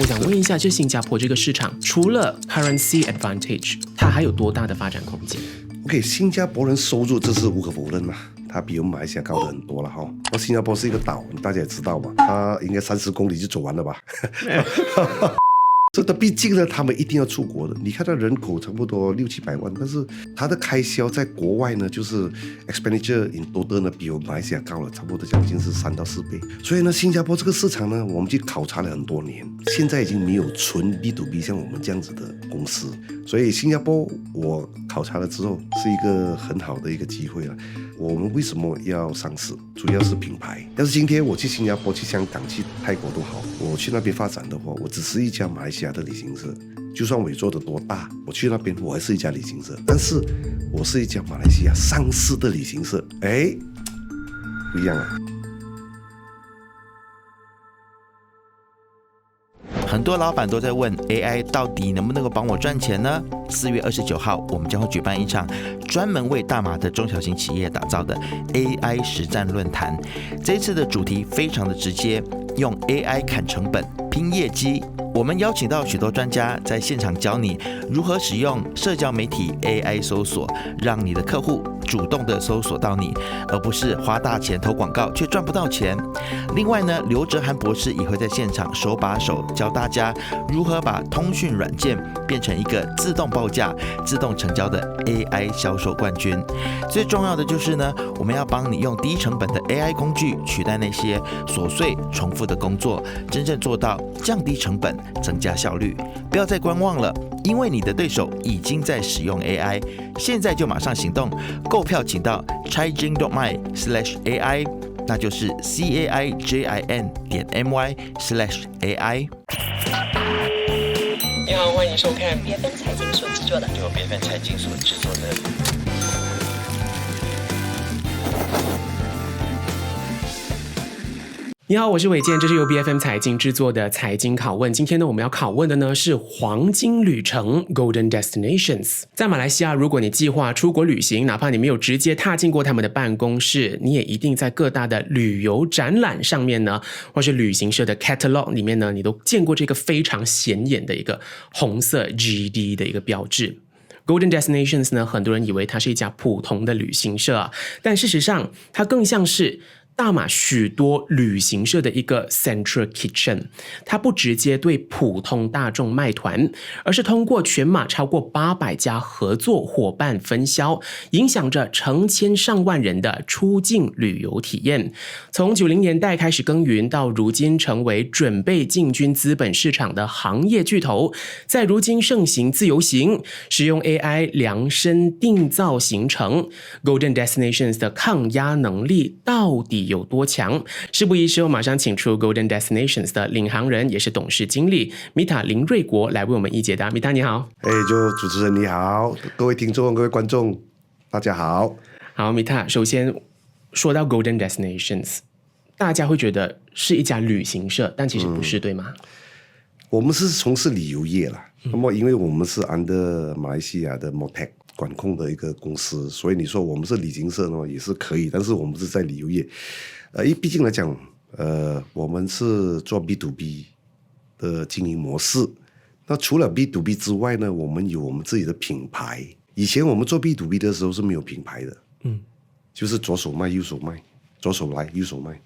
我想问一下，就新加坡这个市场，除了 currency advantage， 它还有多大的发展空间？ OK， 新加坡人收入这是无可否认嘛，它比我们马来西亚高的很多了哈。那新加坡是一个岛，大家也知道吧，它应该30公里就走完了吧。这的毕竟呢，他们一定要出国的。你看到人口差不多600-700万，但是他的开销在国外呢，就是 expenditure in total 呢，比我们马来西亚高了，差不多将近是3到4倍。所以呢，新加坡这个市场呢，我们去考察了很多年，现在已经没有纯 B2B 像我们这样子的公司。所以新加坡我考察了之后，是一个很好的一个机会了。我们为什么要上市？主要是品牌。要是今天我去新加坡、去香港、去泰国都好，我去那边发展的话，我只是一家马来西亚的旅行社，就算我做的多大，我去那边我还是一家旅行社，但是我是一家马来西亚上市的旅行社，不一样啊。很多老板都在问 AI 到底能不能够帮我赚钱呢？4月29号，我们将会举办一场专门为大马的中小型企业打造的 AI 实战论坛。这一次的主题非常的直接，用 AI 砍成本、拼业绩。我们邀请到许多专家在现场教你如何使用社交媒体 AI 搜索，让你的客户主动的搜索到你，而不是花大钱投广告却赚不到钱。另外呢，刘哲涵博士也会在现场手把手教大家如何把通讯软件变成一个自动报价、自动成交的 AI 销售冠军。最重要的就是呢，我们要帮你用低成本的 AI 工具取代那些琐碎重复的工作，真正做到降低成本、增加效率。不要再观望了，因为你的对手已经在使用 AI， 现在就马上行动。购票请到 caijin.my/AI， 那就是 caijin.my/AI。你好，欢迎收看BFM 财经所制作的由BFM 财经所制作的。你好，我是伟健，这是由 BFM 财经制作的财经拷问。今天呢，我们要拷问的呢是黄金旅程 Golden Destinations。在马来西亚，如果你计划出国旅行，哪怕你没有直接踏进过他们的办公室，你也一定在各大的旅游展览上面呢，或是旅行社的 catalog 里面呢，你都见过这个非常显眼的一个红色 GD 的一个标志。Golden Destinations 呢，很多人以为它是一家普通的旅行社啊，但事实上它更像是大马许多旅行社的一个 Central Kitchen， 它不直接对普通大众卖团，而是通过全马超过800家合作伙伴分销，影响着成千上万人的出境旅游体验。从90年代开始耕耘，到如今成为准备进军资本市场的行业巨头，在如今盛行自由行，使用 AI 量身定造行程 ，Golden Destinations 的抗压能力到底有多强？事不宜迟，我马上请出 Golden Destinations 的领航人，也是董事经理 Mita 林瑞国来为我们一解答。Mita 你好。就主持人你好，各位听众、各位观众，大家好。好 Mita， 首先说到 Golden Destinations， 大家会觉得是一家旅行社，但其实不是，对吗？我们是从事旅游业啦，那么因为我们是under马来西亚的 MOTAC管控的一个公司，所以你说我们是旅行社呢也是可以，但是我们是在旅游业，毕竟来讲，我们是做 B2B 的经营模式。那除了 B2B 之外呢，我们有我们自己的品牌。以前我们做 B2B 的时候是没有品牌的，就是左手卖右手卖，左手来右手卖。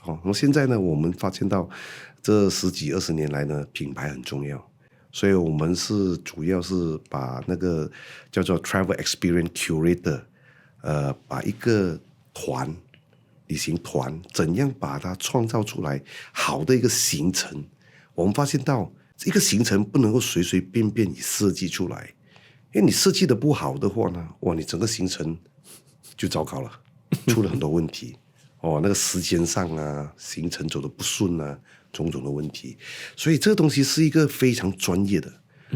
那么现在呢，我们发现到这10几20年来呢，品牌很重要。所以我们是主要是把那个叫做 Travel Experience Curator， 把一个团旅行团怎样把它创造出来好的一个行程。我们发现到一个行程不能够随随便便你设计出来，因为你设计的不好的话呢，哇，你整个行程就糟糕了，出了很多问题。那个时间上啊，行程走得不顺啊，种种的问题，所以这个东西是一个非常专业的，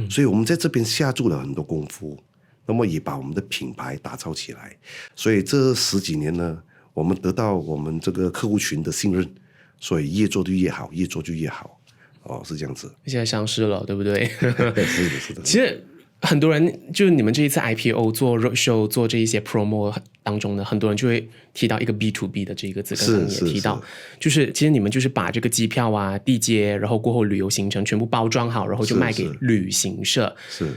所以我们在这边下注了很多功夫，那么也把我们的品牌打造起来，所以这10几年呢，我们得到我们这个客户群的信任，所以越做就越好，越做就越好，是这样子。现在上市了，对不对？是的，是的。其实很多人就你们这一次 IPO 做 roadshow 做这一些 promo 当中呢，很多人就会提到一个 B2B 的这个字，刚刚也提到，就是其实你们就是把这个机票啊、地接，然后过后旅游行程全部包装好，然后就卖给旅行社。是。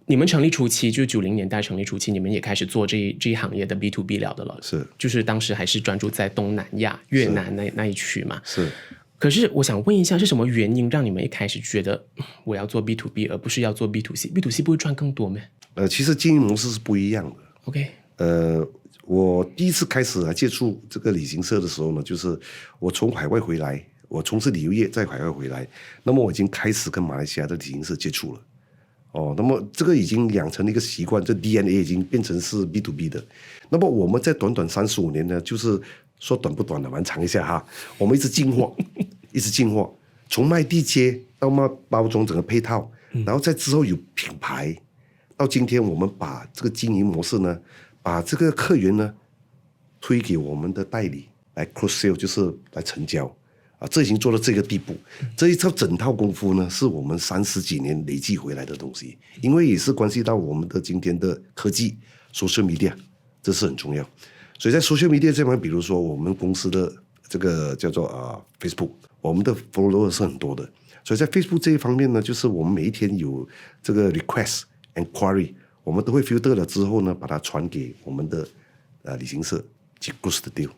你们成立初期，就90年代成立初期，你们也开始做这一行业的 B2B 了的了。是。就是当时还是专注在东南亚、越南那一区嘛。是。可是我想问一下，是什么原因让你们一开始觉得我要做 B2B 而不是要做 B2C？B2C 不会赚更多吗？其实经营模式是不一样的。OK。我第一次开始接触这个旅行社的时候呢，就是我从海外回来，我从事旅游业在海外回来，那么我已经开始跟马来西亚的旅行社接触了。那么这个已经养成了一个习惯，这 DNA 已经变成是 B2B 的。那么我们在短短35年呢，就是说短不短的，蛮长一下哈。我们一直进货，一直进货，从卖地接到卖包装整个配套，然后在之后有品牌，到今天我们把这个经营模式呢，把这个客源呢推给我们的代理来 cross sale， 就是来成交。这已经做到这个地步，这一套整套功夫呢，是我们30几年累积回来的东西，因为也是关系到我们的今天的科技 social media， 这是很重要。所以在 social media 这方面，比如说我们公司的这个叫做Facebook， 我们的 follower 是很多的，所以在 Facebook 这一方面呢，就是我们每一天有这个 request enquiry， 我们都会 filter 了之后呢，把它传给我们的旅行社去 close the deal。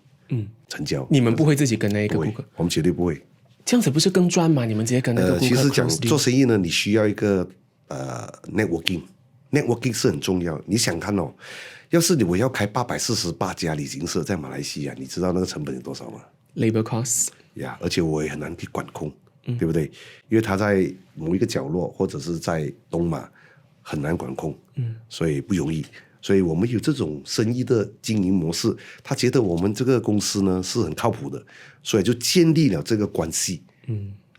成交。你们不会自己跟那个顾客？我们绝对不会。这样子不是更赚吗？你们直接跟那个顾客。其实讲做生意呢，你需要一个networking 是很重要。你想看要是我要开848家旅行社在马来西亚，你知道那个成本有多少吗 ？Labor costs。而且我也很难去管控，对不对？因为他在某一个角落或者是在东马很难管控，所以不容易。所以我们有这种生意的经营模式，他觉得我们这个公司呢是很靠谱的，所以就建立了这个关系。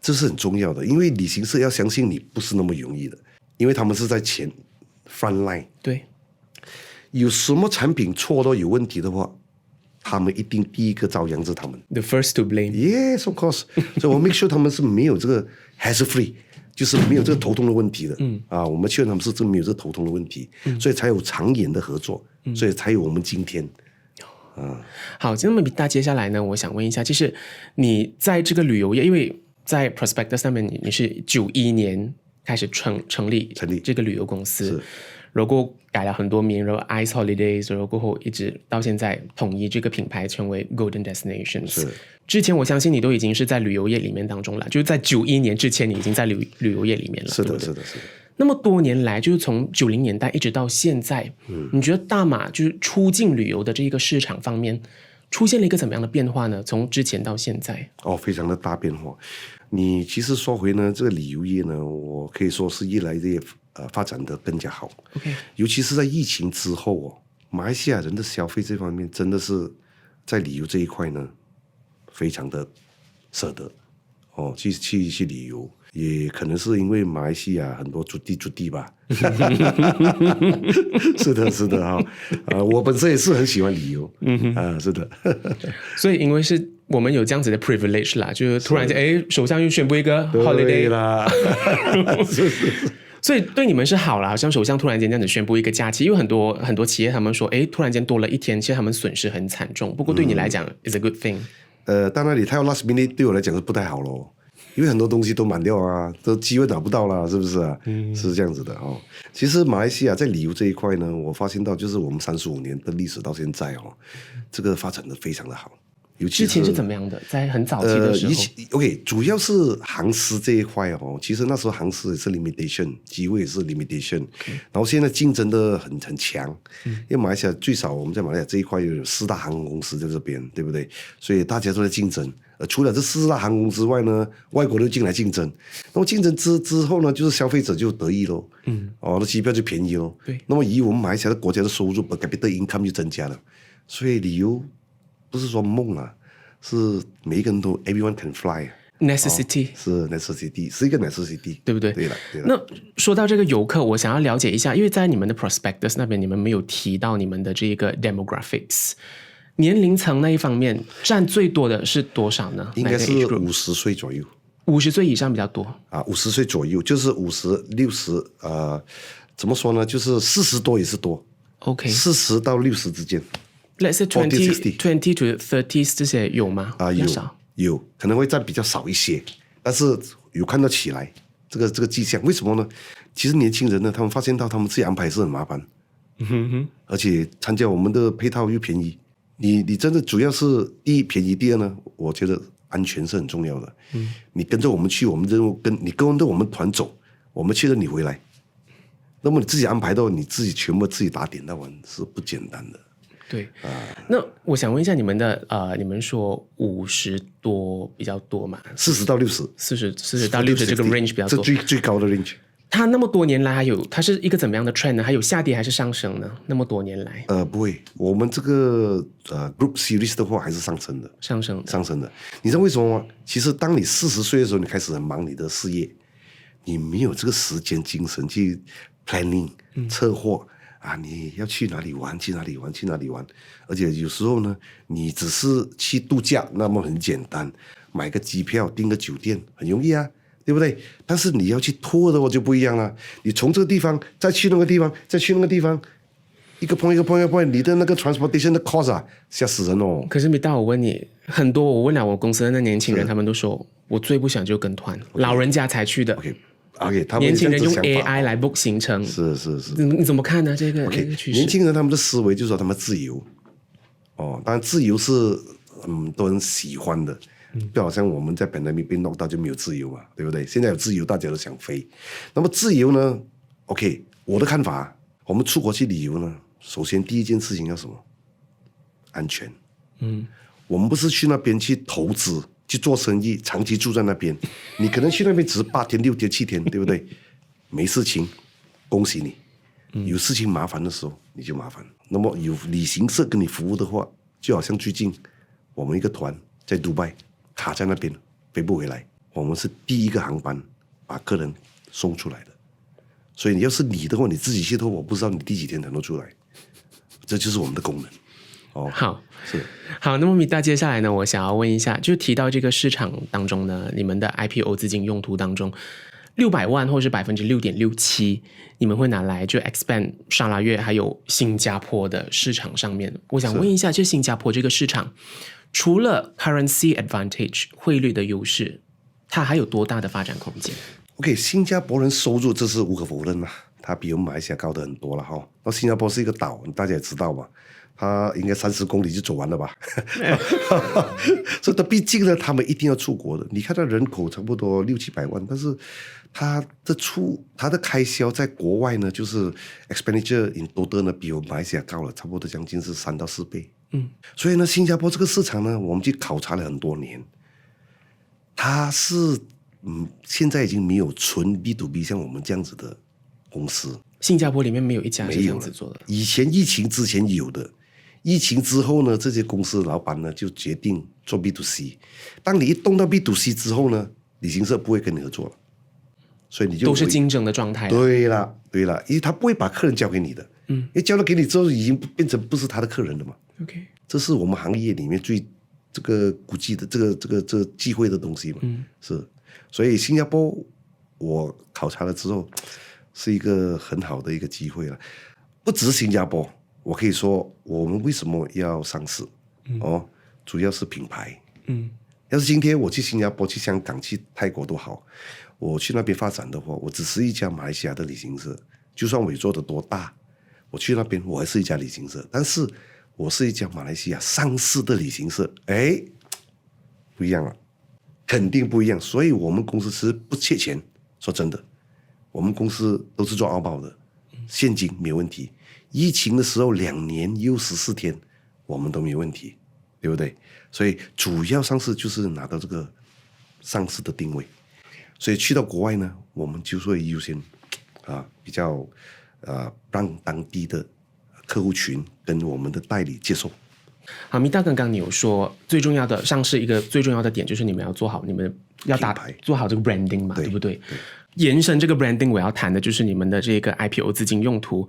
这是很重要的，因为旅行社要相信你不是那么容易的，因为他们是在前 front line。对，有什么产品错都有问题的话，他们一定第一个遭殃是他们。The first to blame. Yes, of course. 所以我 make sure 他们是没有这个 hassle free。就是没有这个头痛的问题的，我们确认他们是真没有这个头痛的问题，所以才有长远的合作，所以才有我们今天。好，那么接下来呢，我想问一下，就是你在这个旅游业，因为在 Prospectus 上面你是91年开始成立这个旅游公司，然后改了很多名，然后 Ice Holidays， 然后过后一直到现在统一这个品牌成为 Golden Destinations。之前我相信你都已经是在旅游业里面当中了，就是在91年之前你已经在旅游业里面了。是的，对不对？是的，是的。那么多年来，就是从90年代一直到现在，你觉得大马就是出境旅游的这一个市场方面出现了一个怎么样的变化呢？从之前到现在，非常的大变化。你其实说回呢，这个旅游业呢，我可以说是越来越发展的更加好。OK， 尤其是在疫情之后马来西亚人的消费这方面真的是在旅游这一块呢，非常的舍得去旅游。也可能是因为马来西亚很多租地吧。是的，是的我本身也是很喜欢旅游。是的。所以因为是我们有这样子的 privilege 啦，就是突然间首相又宣布一个 holiday 啦。所以对你们是好啦，好像首相突然间这样子宣布一个假期，因为很多企业他们说突然间多了一天，其实他们损失很惨重。不过对你来讲，is a good thing。当然你太 last minute 对我来讲是不太好咯，因为很多东西都满掉啊，都机会拿不到啦，是不是啊？是这样子的其实马来西亚在旅游这一块呢，我发现到就是我们35年的历史到现在这个发展的非常的好。之前是怎么样的？在很早期的时候，OK， 主要是航司这一块其实那时候航司也是 limitation， 机会也是 limitation，然后现在竞争的很强，因为马来西亚最少我们在马来西亚这一块有4大航空公司在这边，对不对？所以大家都在竞争。除了这4大航空之外呢，外国都进来竞争。那么竞争之后呢，就是消费者就得益咯。那机票就便宜咯。对。那么以我们马来西亚的国家的收入 per capita income 就增加了，所以旅游不是说梦啊，是每一个人都 everyone can fly。necessity 是 necessity， 是一个 necessity， 对不对？对了。那说到这个游客，我想要了解一下，因为在你们的 prospectus 那边，你们没有提到你们的这个 demographics。年龄层那一方面占最多的是多少呢？应该是50岁左右。50岁以上比较多50岁左右，就是50、60怎么说呢？就是40多也是多 OK， 40到60之间。Let's say 40 20 to 30这些有吗？比较少。有可能会占比较少一些，但是有看到起来这个迹象。为什么呢？其实年轻人呢，他们发现到他们自己安排是很麻烦，而且参加我们的配套又便宜。你真的主要是第一便宜，第二呢，我觉得安全是很重要的。你跟着我们去，我们任务你跟着我们团走，我们去了你回来。那么你自己安排到你自己全部自己打点到完是不简单的。对，那我想问一下你们的你们说50多比较多嘛？40到60，40到60这个 range 比较多，这最高的 range。它那么多年来它是一个怎么样的 trend 呢？还有下跌还是上升呢？那么多年来，不会，我们这个group series 的话还是上升的，上升的。你知道为什么吗？其实当你40岁的时候，你开始很忙你的事业，你没有这个时间精神去 planning 策划。你要去哪里玩？去哪里玩？而且有时候呢，你只是去度假，那么很简单，买个机票、订个酒店，很容易啊，对不对？但是你要去拖的话就不一样了。你从这个地方再去那个地方，再去那个地方，一个 point， 你的那个 transportation 的 cost 吓死人哦。可是米大，我问你，我问了我公司的那年轻人，他们都说我最不想就跟团，老人家才去的。OK， 他们年轻人用 AI 来 book 行程，是，你怎么看呢？这个趋势？年轻人他们的思维就是说他们自由，当然自由是都很喜欢的，就好像我们在本来被弄到就没有自由嘛，对不对？现在有自由，大家都想飞。那么自由呢 ？OK， 我的看法，我们出国去旅游呢，首先第一件事情要什么？安全。我们不是去那边去投资。去做生意，长期住在那边，你可能去那边只是8天、6天、7天，对不对？没事情，恭喜你。有事情麻烦的时候，你就麻烦。那么有旅行社跟你服务的话，就好像最近我们一个团在杜拜卡在那边飞不回来，我们是第一个航班把客人送出来的。所以你要是你的话，你自己去的话，我不知道你第几天才能出来。这就是我们的功能。好，那么米大，接下来呢，我想要问一下，就提到这个市场当中呢，你们的 IPO 资金用途当中，600万或是 6.67%， 你们会拿来就 expand 沙拉越还有新加坡的市场上面。我想问一下，就新加坡这个市场，除了 currency advantage 汇率的优势，它还有多大的发展空间 ？OK， 新加坡人收入这是无可否认嘛，它比我们马来西亚高的很多了哈。那新加坡是一个岛，大家也知道嘛。他应该30公里就走完了吧？所以毕竟呢，他们一定要出国的。你看他人口差不多600-700万，但是他的开销在国外呢，就是 expenditure in total 呢，比我们马来西亚高了，差不多将近是3到4倍。所以呢，新加坡这个市场呢，我们去考察了很多年，它是现在已经没有纯 B2B 像我们这样子的公司。新加坡里面没有一家是这样子做的。以前疫情之前有的。疫情之后呢，这些公司老板呢就决定做 B2C。当你一动到 B2C 之后呢，旅行社不会跟你合作了，所以你就都是竞争的状态。对了，因为他不会把客人交给你的，因为交了给你之后，已经变成不是他的客人了嘛。OK， 这是我们行业里面最这个估计的这个忌讳的东西嘛。是，所以新加坡我考察了之后，是一个很好的一个机会了，不只是新加坡。我可以说，我们为什么要上市？主要是品牌。要是今天我去新加坡、去香港、去泰国都好，我去那边发展的话，我只是一家马来西亚的旅行社，就算我做的多大，我去那边我还是一家旅行社，但是我是一家马来西亚上市的旅行社，不一样了，肯定不一样。所以我们公司是不缺钱，说真的，我们公司都是做澳包的，现金没有问题。疫情的时候2年又14天，我们都没有问题，对不对？所以主要上市就是拿到这个上市的定位，所以去到国外呢，我们就会优先比较让当地的客户群跟我们的代理接受。好，米大，刚刚你有说最重要的上市一个最重要的点就是你们要做好，你们要做好这个 branding 嘛，对不对？延伸这个 branding， 我要谈的就是你们的这个 IPO 资金用途。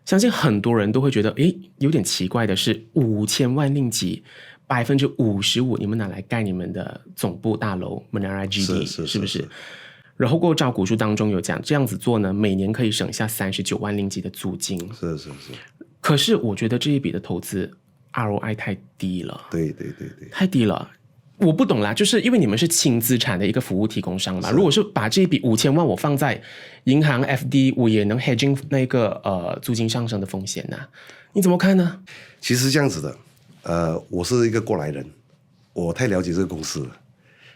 相信很多人都会觉得，有点奇怪的是，5000万令吉，55%你们拿来盖你们的总部大楼 Menara GD， 是不是？然后过后招股书当中有讲，这样子做呢，每年可以省下39万令吉的租金。是。可是我觉得这一笔的投资 ROI 太低了。对，太低了。我不懂啦，就是因为你们是轻资产的一个服务提供商嘛，如果是把这一笔5000万我放在银行 FD， 我也能 hedging 那个租金上升的风险啊，你怎么看呢？其实这样子的，我是一个过来人，我太了解这个公司了，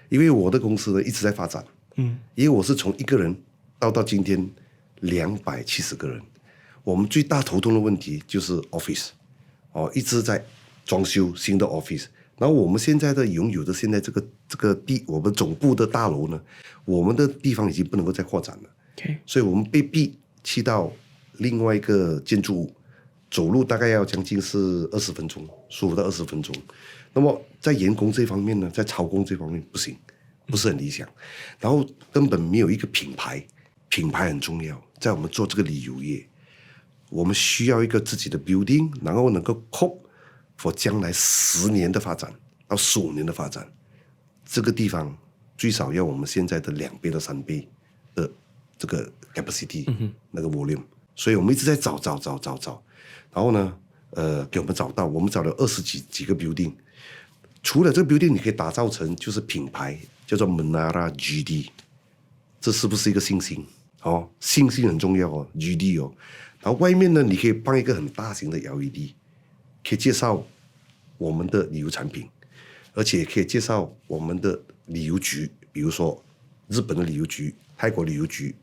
因为我的公司呢一直在发展，因为我是从1个人到今天270个人，我们最大头痛的问题就是 office，一直在装修新的 office。然后我们现在拥有的现在这个我们总部的大楼呢，我们的地方已经不能够再扩展了， 所以我们被逼去到另外一个建筑物，走路大概要将近是20分钟，15到20分钟。那么在员工这方面呢，在操工这方面不行，不是很理想。然后根本没有一个品牌很重要，在我们做这个旅游业，我们需要一个自己的 building， 然后能够 cope for 将来10年的发展到15年的发展，这个地方最少要我们现在的2倍到3倍的这个 capacity，那个 volume， 所以我们一直在找，然后呢，给我们找到，我们找了20几个 building， 除了这个 building 你可以打造成就是品牌叫做 Menara GD， 这是不是一个信心？信心很重要GD。然后外面呢，你可以放一个很大型的 LED， 可以介绍我们的旅游产品，而且可以介绍我们的旅游局，比如说日本的旅游局、泰国旅游局，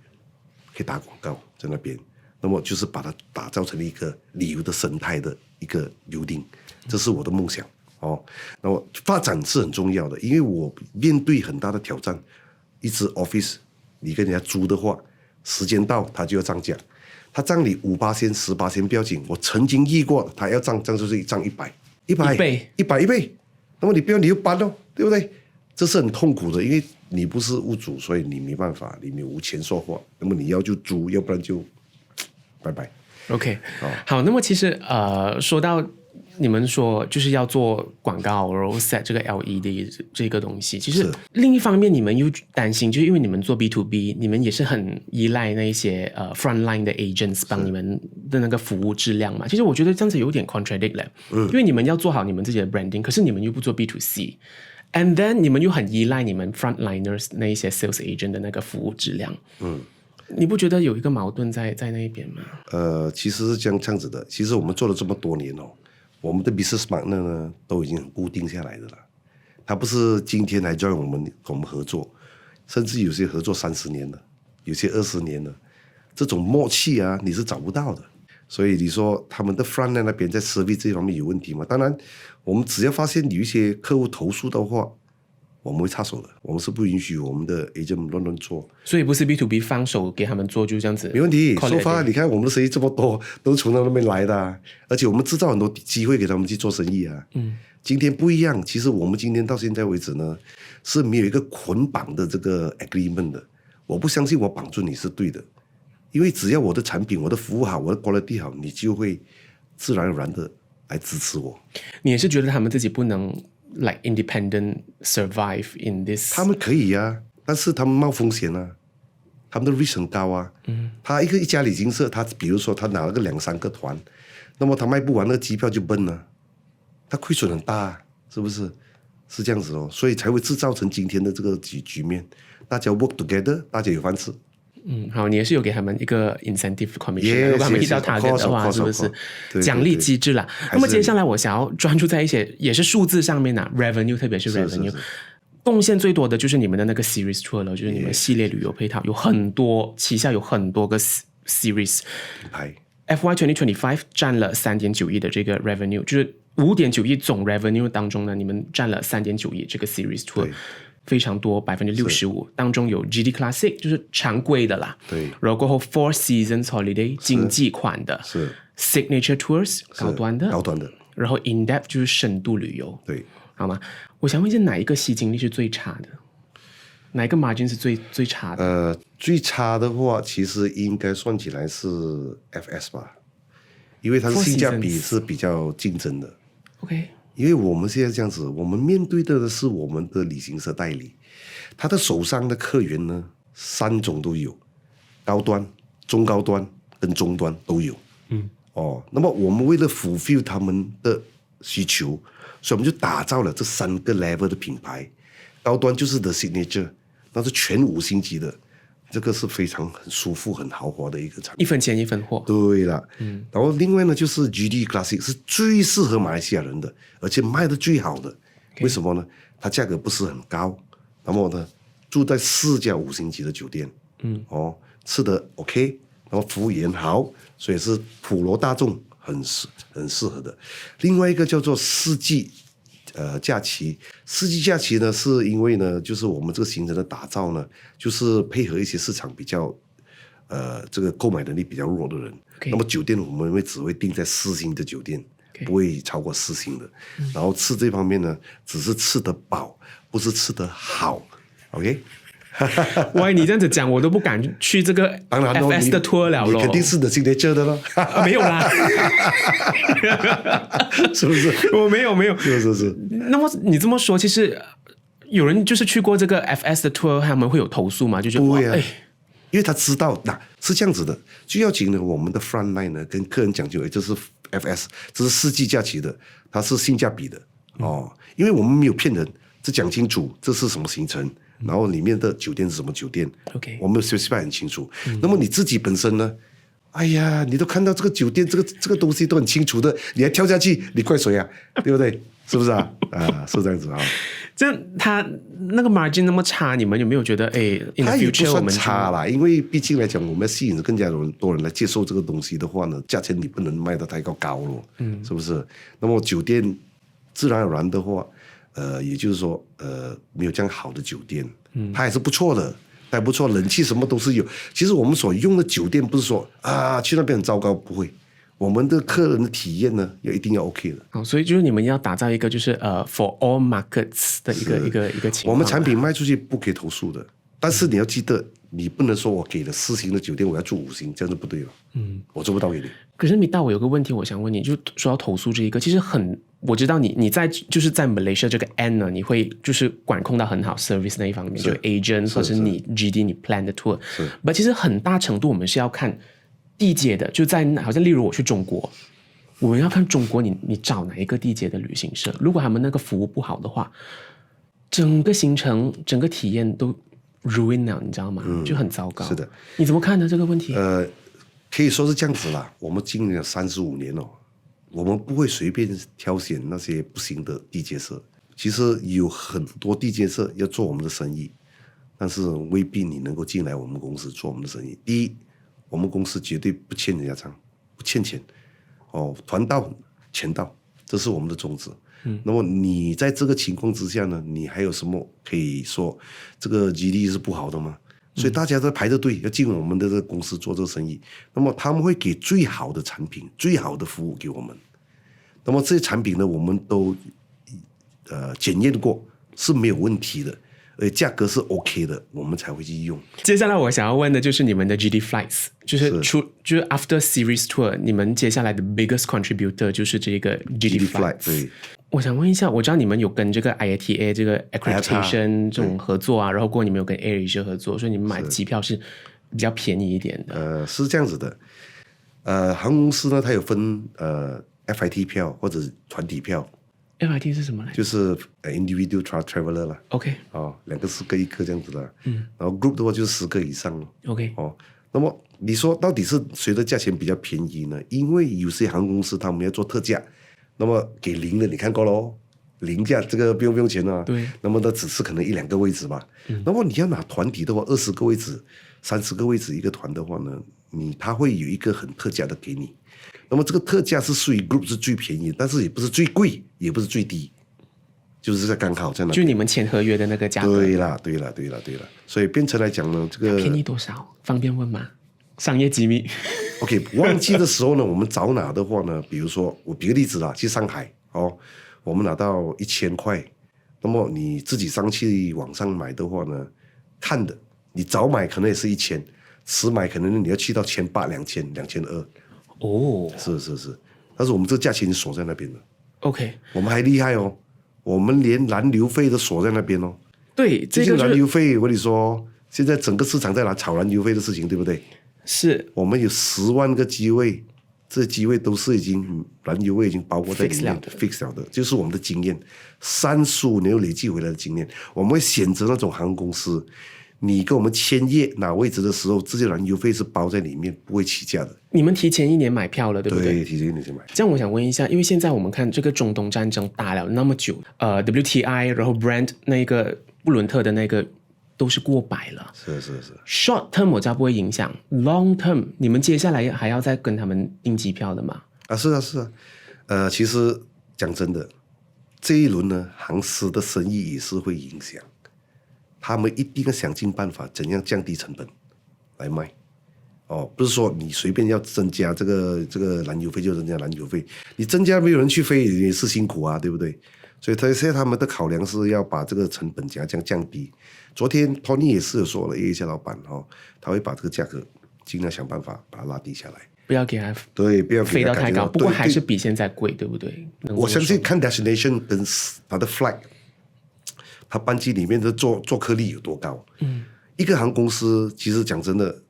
可以打广告在那边。那么就是把它打造成一个旅游的生态的一个 building， 这是我的梦想那么发展是很重要的，因为我面对很大的挑战，一直 office 你跟人家租的话，时间到他就要涨价，他涨你5%、10%不要紧，我曾经遇过他要涨就是涨100倍，那么你不要你就搬对不对？这是很痛苦的，因为你不是屋主，所以你没办法，你没有钱说话，那么你要就租，要不然就拜拜。OK，好，那么其实说到你们说就是要做广告，然后 set 这个 LED 这个东西，其实另一方面你们又担心，就是因为你们做 B2B， 你们也是很依赖那一些frontline 的 agents 帮你们的那个服务质量嘛。其实我觉得这样子有点 contradict 了，因为你们要做好你们自己的 branding， 可是你们又不做 B2C。And then 你们又很依赖你们 frontliners 那一些 sales agent 的那个服务质量，你不觉得有一个矛盾在那一边吗？其实是这样子的。其实我们做了这么多年我们的 business partner 呢都已经很固定下来的了。他不是今天来 join 我们合作，甚至有些合作30年了，有些20年了，这种默契啊你是找不到的。所以你说他们的 frontline 那边在 service 这方面有问题吗？当然，我们只要发现有一些客户投诉的话，我们会插手的。我们是不允许我们的 agent 乱做。所以不是 B2B 放手给他们做就这样子？没问题。说法你看我们的生意这么多，都是从那边来的而且我们制造很多机会给他们去做生意今天不一样，其实我们今天到现在为止呢，是没有一个捆绑的这个 agreement 的。我不相信我绑住你是对的。因为只要我的产品、我的服务好、我的 quality 好，你就会自然而然的来支持我。你也是觉得他们自己不能 like independent survive in this？ 他们可以但是他们冒风险他们的 risk 很高他一家旅行社，他比如说他拿了个2-3个团，那么他卖不完那个机票就崩了，他亏损很大是不是？是这样子所以才会制造成今天的这个局面。大家 work together， 大家有饭吃。好，你也是有给他们一个 incentive commission， 如果他们 hit 到 target 的话，是不是奖励机制啦？那么接下来我想要专注在一些也是数字上面revenue， 特别是 revenue， 贡献最多的就是你们的那个 series tour 了，就是你们系列旅游配套，有很多旗下有很多个 series。FY 2025占了3.9亿的这个 revenue， 就是5.9亿总 revenue 当中呢，你们占了3.9亿这个 series tour。非常多，65%，当中有 GD Classic 就是常规的啦，对，然后过后 Four Seasons Holiday 经济款的，是 Signature Tours 高端的，然后 In Depth 就是深度旅游，对，好吗？我想问一下，哪一个吸金力是最差的？哪一个 margin 是最差的？最差的话，其实应该算起来是 FS 吧，因为它的性价比是比较竞争的。OK。因为我们现在这样子，我们面对的是我们的旅行社代理，他的手上的客源呢3种都有，高端、中高端跟中端都有。那么我们为了 fulfill 他们的需求，所以我们就打造了这3个 level 的品牌。高端就是 The Signature， 那是全5星级的，这个是非常很舒服、很豪华的一个产品，一分钱一分货。对了，然后另外呢，就是 GD Classic 是最适合马来西亚人的，而且卖的最好的。为什么呢？它价格不是很高，那么呢，住在4家5星级的酒店，吃的 OK， 然后服务也很好，所以是普罗大众很适合的。另外一个叫做四季假期，四季假期呢，是因为呢，就是我们这个行程的打造呢，就是配合一些市场比较这个购买能力比较弱的人。那么酒店我们只会定在4星的酒店，不会超过4星的。然后吃这方面呢，只是吃得饱，不是吃得好。OK。喂，你这样子讲，我都不敢去这个 FS 的 tour 了咯。你肯定是的signature的咯。没有啦。是不是？我没有。是。那么你这么说，其实有人就是去过这个 FS 的 tour， 他们会有投诉吗？就觉得对啊，因为他知道是这样子的。最要紧的，我们的 front line 呢，跟客人讲究，这是 FS， 这是4季假期的，它是性价比的因为我们没有骗人，只讲清楚这是什么行程。然后里面的酒店是什么酒店 ？OK， 我们 specify 很清楚。那么你自己本身呢？哎呀，你都看到这个酒店这个东西都很清楚的，你还跳下去，你怪谁啊？对不对？是不是啊？是这样子啊。这样他那个 margin 那么差，你们有没有觉得它也不算差啦，因为毕竟来讲，我们要吸引更加多人来接受这个东西的话呢，价钱你不能卖得太高咯，是不是？那么酒店自然而然的话。也就是说，没有这样好的酒店，它还是不错的，还不错，冷气什么都是有。其实我们所用的酒店不是说去那边很糟糕，不会。我们的客人的体验呢，也一定要 OK 的。所以就是你们要打造一个就是for all markets 的一个情况。我们产品卖出去不可以投诉的，但是你要记得，你不能说我给了4星的酒店，我要住5星，这样就不对了。我做不到给你。可是米大，我有个问题，我想问你，就说到投诉这一个，其实我知道你在就是在 Malaysia 这个 end 呢，你会就是管控到很好 service 那一方面，就 agent 或是你 GD 你 plan 的 tour， 但其实很大程度我们是要看地接的，就在好像例如我去中国，我们要看中国你找哪一个地接的旅行社，如果他们那个服务不好的话，整个行程整个体验都 ruin 了，你知道吗？就很糟糕。是的，你怎么看呢这个问题？可以说是这样子啦。我们经营了35年我们不会随便挑选那些不行的地接社。其实有很多地接社要做我们的生意，但是未必你能够进来我们公司做我们的生意。第一，我们公司绝对不欠人家账，不欠钱团到钱到，这是我们的宗旨。那么你在这个情况之下呢，你还有什么可以说这个GD是不好的吗？所以大家都排着队要进我们的这个公司做这个生意，那么他们会给最好的产品、最好的服务给我们。那么这些产品呢，我们都检验过是没有问题的，而且价格是 OK 的，我们才会去用。接下来我想要问的就是你们的 GD Flights， 就是 After Series Tour， 你们接下来的 biggest contributor 就是这个 GD Flights。对，我想问一下，我知道你们有跟这个 IATA 这个 accreditation 这种合作你然后过后你们有跟 AirAsia 合作，所以你们买机票是比较便宜一点的。是这样子的。航空公司呢，它有分FIT 票或者团体票。FIT 是什么来着？就是 individual traveler 啦。OK。2个4个1个这样子的。然后 group 的话就是10个以上了。OK。那么你说到底是谁的价钱比较便宜呢？因为有些航空公司他们要做特价，那么给零的你看过咯，零价这个不用钱啊。对。那么它只是可能1-2个位置吧。那么你要拿团体的话，20个位置、30个位置一个团的话呢，它会有一个很特价的给你。那么这个特价是属于 group 是最便宜，但是也不是最贵，也不是最低，就是在刚好在那。就你们签合约的那个价格。对啦。所以变成来讲呢，这个便宜多少？方便问吗？商业机密。OK， 旺季的时候呢，我们早拿的话呢，比如说我举个例子啦，去上海我们拿到1000块，那么你自己上去网上买的话呢，看的你早买可能也是1000，迟买可能你要去到1800、2000、2200。是，但是我们这个价钱锁在那边了。OK， 我们还厉害我们连燃油费都锁在那边对，这个燃油费我跟你说现在整个市场在炒燃油费的事情，对不对？是我们有10万个机位，这机位都是已经燃油位已经包括在里面 fix 了的，就是我们的经验，35年累积回来的经验，我们会选择那种航空公司，你跟我们签约拿位置的时候，这些燃油费是包在里面，不会起价的。你们提前1年买票了，对不对？对，提前1年买。这样我想问一下，因为现在我们看这个中东战争打了那么久，WTI 然后 Brent 那个布伦特的那个都是过百了。是。Short term 我知道不会影响 ，Long term 你们接下来还要再跟他们订机票的吗？是啊。其实讲真的，这一轮呢，航司的生意也是会影响，他们一定要想尽办法怎样降低成本来卖。不是说你随便要增加这个燃油费就增加燃油费，你增加没有人去飞也是辛苦啊，对不对？所以现在他们的考量是要把这个成本降低。昨天 Tony 也是有说了，一些老板他会把这个价格尽量想办法把它拉低下来，不要给它对，不要飞到太高，不过还是比现在贵，对不对？我相信看 destination 跟它的 flight， 它班机里面的做客率有多高。一个航空公司其实讲真的，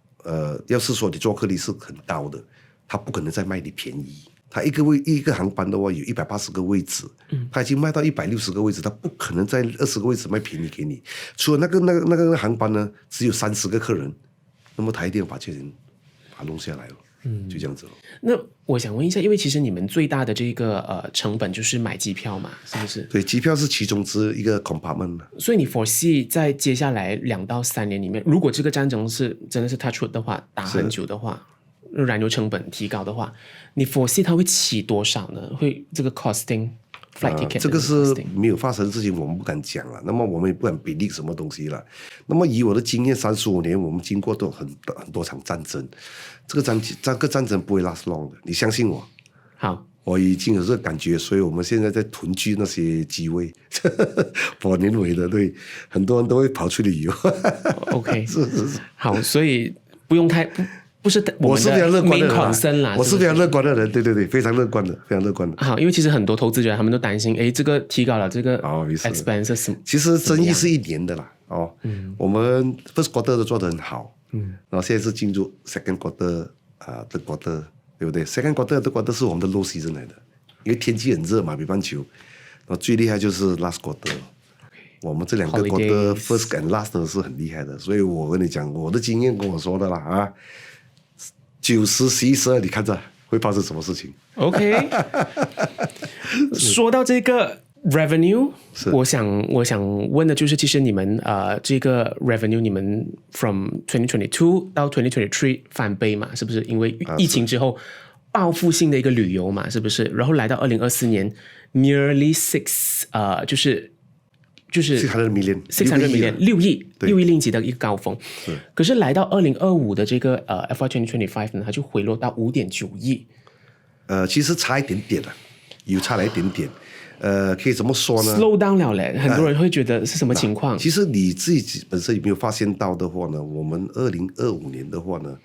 要是说你做客率是很高的，它不可能再卖你便宜。它一个航班的话有180个位置，它已经卖到160个位置，它不可能在20个位置卖便宜给你。除了那个航班呢，只有30个客人，那么它一定要把这人把它弄下来了。就这样子了。那我想问一下，因为其实你们最大的这个成本就是买机票嘛，是不是？对，机票是其中之一个 compartment。所以你 foresee 在接下来2到3年里面，如果这个战争是真的是 touch wood 的话，打很久的话，燃油成本提高的话，你 foresee 它会起多少呢？会这个 costing flight ticket 这个是没有发生的事情，我们不敢讲了。那么我们也不敢比例什么东西了。那么以我的经验，35年我们经过都很多场战争，这个战争不会 last long 的，你相信我。好，我已经有这个感觉，所以我们现在在囤积那些机位，保年尾的，对，很多人都会跑去旅游。OK， 是。好，所以不用太不是我是非常乐观的人啦，我是非常乐观的人，对，非常乐观的，非常乐观的。好，因为其实很多投资者他们都担心，这个提高了这个 expenses，其实生意是1年的啦，我们 first quarter 都做得很好，然后现在是进入 second quarter 的 quarter， 对不对 ？second quarter 的 quarter 是我们的 low season 来的，因为天气很热嘛，北半球，然后最厉害就是 last quarter。我们这2个 quarter first and last 都是很厉害的，所以我跟你讲，我的经验跟我说的啦9、10、11、12，你看着会发生什么事情 ？OK， 说到这个 revenue， 我想问的就是，其实你们这个 revenue， 你们 from 2022到2023翻倍嘛，是不是？因为疫情之后报复性的一个旅游嘛，是不是？然后来到2024年 nearly 6，就是600 million， 6亿令吉的一个高峰。可是来到2025的这个FY 2025呢，它就回落到5.9亿。其实差一点点了，有差了一点点。可以怎么说呢 ？slow down 了嘞，很多人会觉得是什么情况？其实你自己本身有没有发现到的话呢？我们2025年的话呢，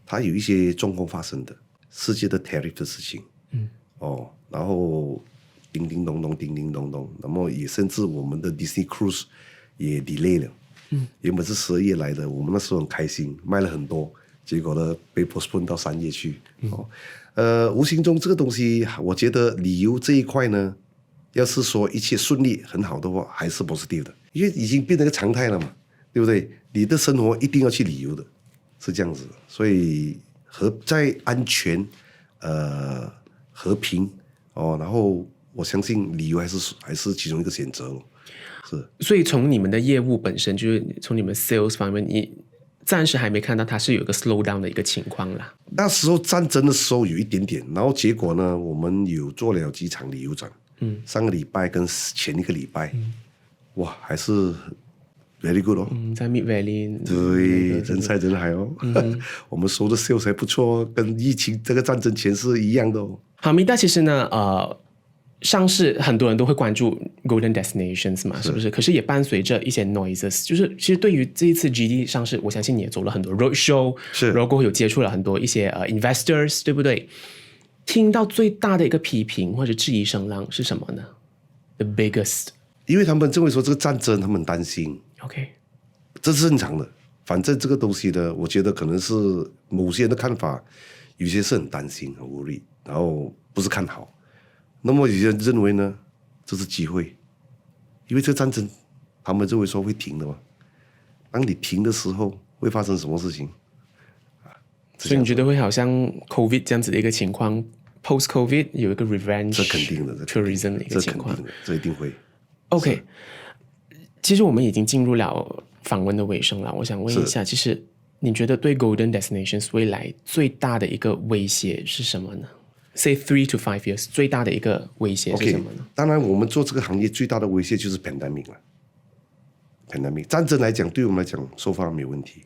它有一些状况发生的，世界的 tariff 的事情，然后。叮叮咚咚，那么也甚至我们的 Disney Cruise 也 delay 了，原本是12月来的，我们那时候很开心，卖了很多，结果呢被 postpone 到3月去，无形中这个东西，我觉得旅游这一块呢，要是说一切顺利很好的话，还是 positive 的，因为已经变成一个常态了嘛，对不对？你的生活一定要去旅游的，是这样子的，所以在安全、和平然后。我相信旅游还是其中一个选择咯，是。所以从你们的业务本身，就是从你们 sales 方面，你暂时还没看到它是有一个 slow down 的一个情况啦。那时候战争的时候有一点点，然后结果呢，我们有做了几场旅游展，上个礼拜跟前1个礼拜，哇，还是 very good 在 Mid Valley， 对，人山人海我们收的 sales 还不错，跟疫情这个战争前是一样的好，Mita 其实呢，上市很多人都会关注 Golden Destinations 嘛，是不是？可是也伴随着一些 noises， 就是其实对于这一次 GD 上市，我相信你也走了很多 roadshow， 然后过后有接触了很多一些investors， 对不对？听到最大的一个批评或者质疑声浪是什么呢 ？The biggest， 因为他们认为说这个战争，他们很担心。OK， 这是正常的，反正这个东西呢，我觉得可能是某些人的看法，有些是很担心、很无力，然后不是看好。那么有些人认为呢，这是机会，因为这个战争，他们认为说会停的嘛。当你停的时候，会发生什么事情？所以你觉得会好像 COVID 这样子的一个情况 ，post COVID 有一个 revenge 这肯定的 tourism 的一个情况，这一定会。OK， 其实我们已经进入了访问的尾声了。我想问一下，其实你觉得对 Golden Destinations 未来最大的一个威胁是什么呢？ Say 3 to 5 years 最大的一个威胁是什么呢？ 当然，我们做这个行业最大的威胁就是 pandemic 了。pandemic 战争来讲，对我们来讲说法没有问题。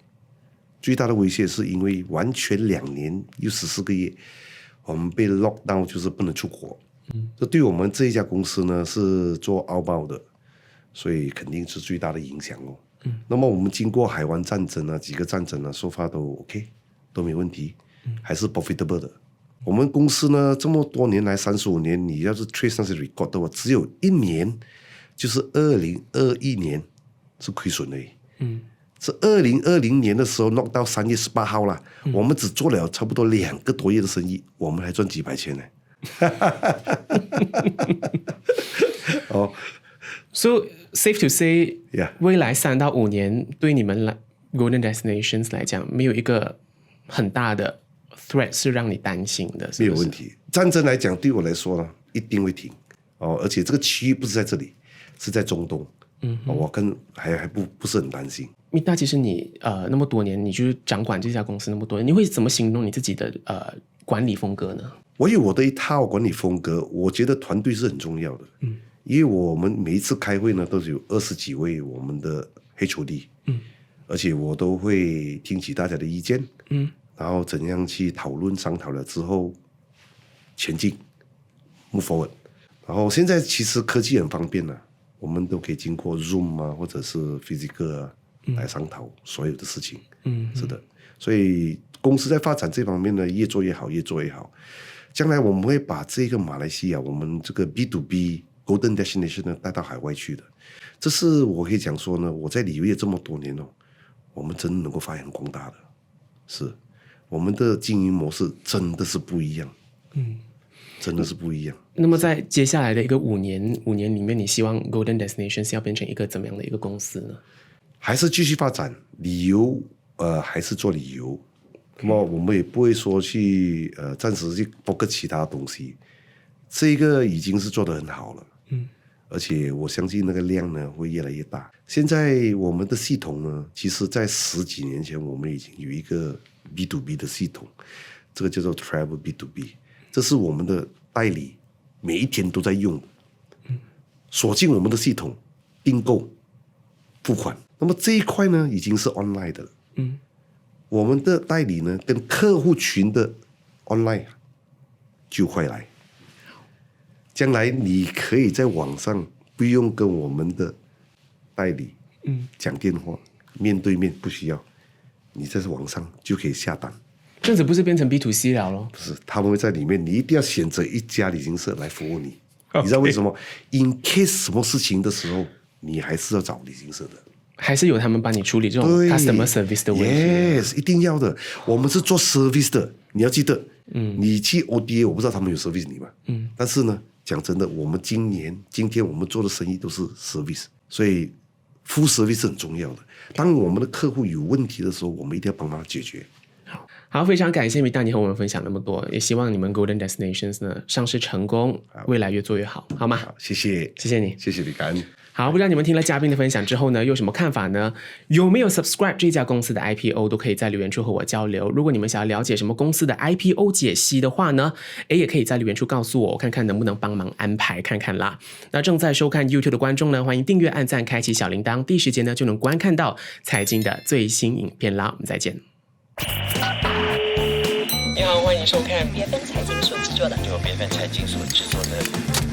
最大的威胁是因为完全2年又14个月，我们被 lock down， 就是不能出国。这对我们这一家公司呢是做outbound的，所以肯定是最大的影响哦。那么我们经过海湾战争啊，几个战争啊，说法都 OK， 都没问题，还是 profitable 的。我们公司呢这么多年来35年，你要是 trace 那些 record 的话，只有1年，就是2021年是亏损的。是2020年的时候 knock 到3月18号啦，我们只做了差不多2个多月的生意，我们还赚几百千呢。So safe to say， Yeah. 未来3到5年对你们Golden Destinations 来讲，没有一个很大的 threat 是让你担心的，是不是？没有问题。战争来讲，对我来说呢，一定会停而且这个区域不是在这里，是在中东。我还不是很担心。那其实你那么多年，你就是掌管这家公司那么多年，你会怎么形容你自己的管理风格呢？我有我的一套管理风格，我觉得团队是很重要的。因为我们每一次开会呢，都是有20几位我们的 HOD，而且我都会听取大家的意见，然后怎样去讨论商讨了之后前进 move forward。然后现在其实科技很方便了，我们都可以经过 Zoom 啊，或者是 Physical 啊来商讨所有的事情。是的，所以公司在发展这方面呢，越做越好，越做越好。将来我们会把这个马来西亚，我们这个 B2B Golden Destination 呢带到海外去的。这是我可以讲说呢，我在旅游业这么多年我们真的能够发扬光大的。是，我们的经营模式真的是不一样。真的是不一样。那么在接下来的一个5年里面，你希望 Golden Destinations 要变成一个怎么样的一个公司呢？还是继续发展旅游，还是做旅游。那么我们也不会说去暂时去包括其他东西，这个已经是做得很好了。而且我相信那个量呢会越来越大。现在我们的系统呢，其实在10几年前我们已经有一个 B2B 的系统，这个叫做 Travel B2B， 这是我们的代理每一天都在用的，锁进我们的系统订购付款。那么这一块呢已经是 online 的了。我们的代理呢跟客户群的 online 就快来，将来你可以在网上不用跟我们的代理讲电话，面对面不需要，你在网上就可以下单。这样子不是变成 B2C 了咯？不是，他们会在里面，你一定要选择一家旅行社来服务你。你知道为什么 ？In case 什么事情的时候，你还是要找旅行社的。还是由他们帮你处理这种 customer service 的问题。Yes， 一定要的。我们是做 service 的，你要记得。你去 ODA， 我不知道他们有 service 你吗？但是呢，讲真的，我们今天我们做的生意都是 service， 所以 full service 是很重要的。当我们的客户有问题的时候，我们一定要帮他解决。好，非常感谢米大你和我们分享那么多，也希望你们 Golden Destinations 呢上市成功，未来越做越好，好吗？好，谢谢，谢谢你，谢谢你，感恩。好，不知道你们听了嘉宾的分享之后呢，有什么看法呢？有没有 subscribe 这家公司的 IPO 都可以在留言处和我交流。如果你们想要了解什么公司的 IPO 解析的话呢，也可以在留言处告诉我，看看能不能帮忙安排看看啦。那正在收看 YouTube 的观众呢，欢迎订阅、按赞、开启小铃铛，第一时间呢就能观看到财经的最新影片啦。我们再见。你好，欢迎收看BFM 财经所制作的。由BFM 财经所制作的。